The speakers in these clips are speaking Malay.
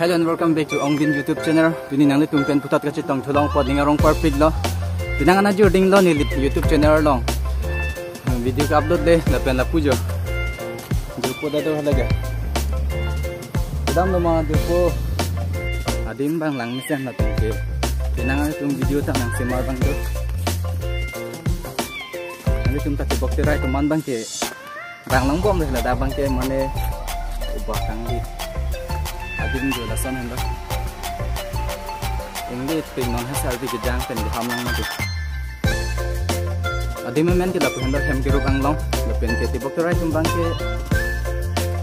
Hello and welcome back to Ongbin YouTube channel. Tuni nang tum pen putat kacit tong thulong pod ngarong perfect lo. Tinang ana jurding lo ni YouTube channel long. Video ka upload le la pen la pujo. Dupo da do halaga. Sedang lo ma dupo. Adim bang lang misen na tum. Tinang ana tum video ta nang semar bang do. Ani tum ta bok terai to man bang ke. Bang long bom le la da bang ke mane ubah kang di. Adim jo la son handa ingli pin non ha salvi ke jang pen ham lang ma du adim men ke la pen handa hem ke ru ang long la pen ke ti bok rai tum bang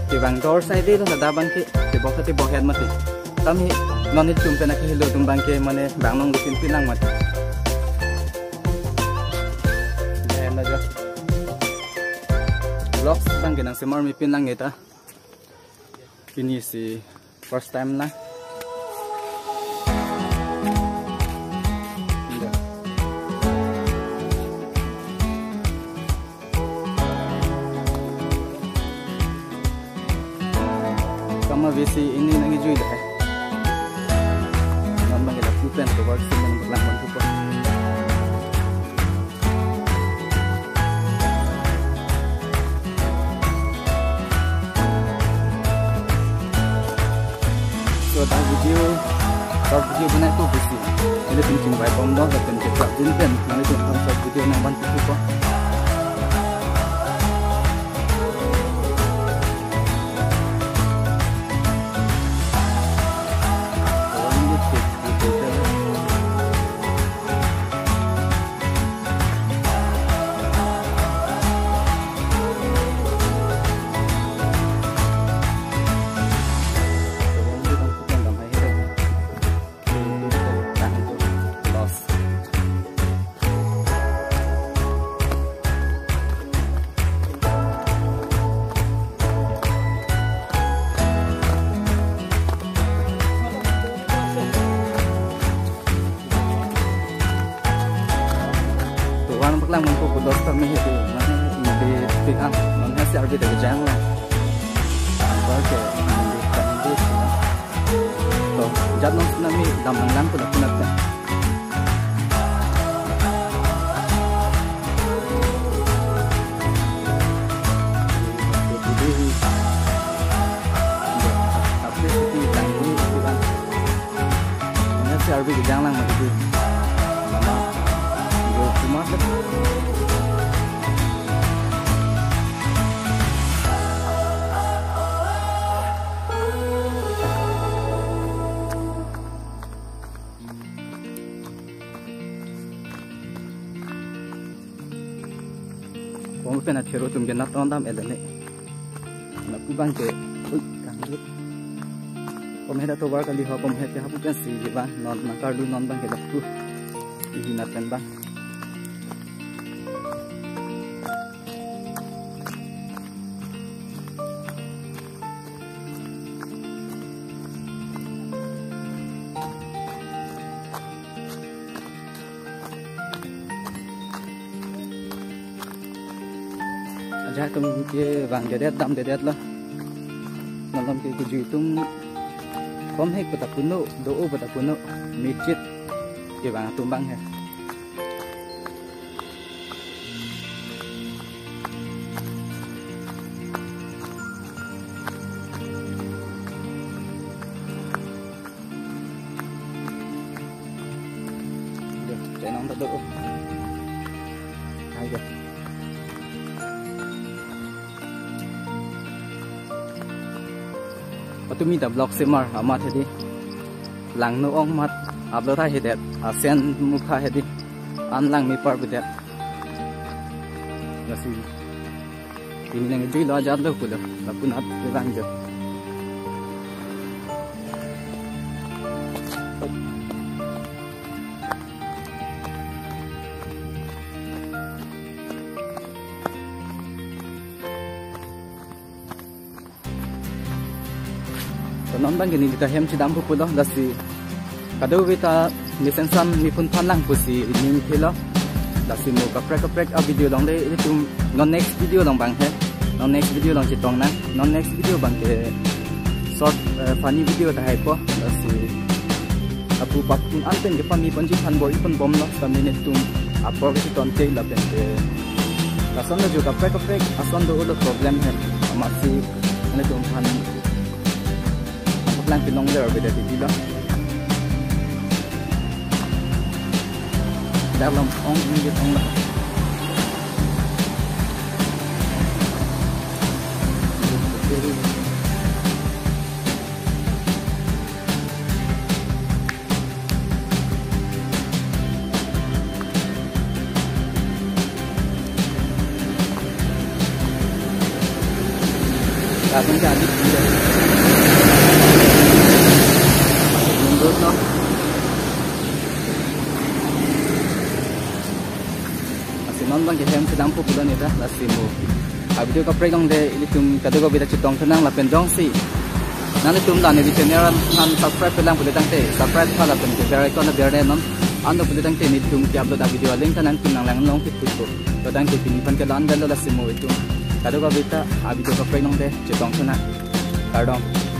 ke bang door side de la da bang ke bok te bok head ma ti tam hi non ni tum pen ke hello tum bang ke mane bang long pin pin lang ma ti hem la ja vlogs bang ke nang semar mi pin lang eta ini si first time na. Kama visi ini nangi jui dah. Nampak kita pupen tu work sih mana berlangsung tu pun. Tang video short video bana tu bisi ini penting bai bom dah dan cepat jinten nanti tu short video nang bantu tu lang man ko dos ta me hetu man de tikan man ha serve de jang la ba ke to jat non na mi dam lang ko na punat ta serve de jang lang ma tu Kung pena thero tum ge na ton dam elane na ku bang ke ui kang ri kom heda to war kali ho kom he te ha pu pen si ge ba non na kar du non bang ke lakku hi na pen bang aja tum ke bang dedet dam dedet la nalam ke ku ji tum kom hek pata kuno do o pata kuno michit ke bang tum bang he được chạy nóng do hay rồi Tumi da vlog semar amat hedi lang no ong mat upload ha hedet asen mukha hedi an lang mi par bidet lasi ini nang jui lo jat lo kulo lapun at lang jo non bang gini kita hem sidam pu pulo dasi kado kita lisensan mi pun panlang pusi ini khelo dasi mo kaprek a video dong de itu non next video dong bang he non next video dong chitong na non next video bang ke short funny video dah hype si apu pakun anten ke pami panji kan boy pun bom lo sa minute tum apor ke tonte la pente kason lo juga prek ason do ulo problem hai masih ane tum kan plan pinong der beda di lo dalam ong ini ong lah Abang jadi mundur no masih nonton ke hem sedang pu bulan itu masih mu video ka pregong de ilitum kado ko bida chitong tenang la pendong si nang ilitum dan di channel nan subscribe pelang boleh tangte subscribe pala pen ke bere ko na bere non ando boleh tangte ilitum ki upload video link kanan pinang lang long fit tu to tangte pinipan ke lan dalo la simu itu kado ko bita video ka pregong de chitong tenang Pardon.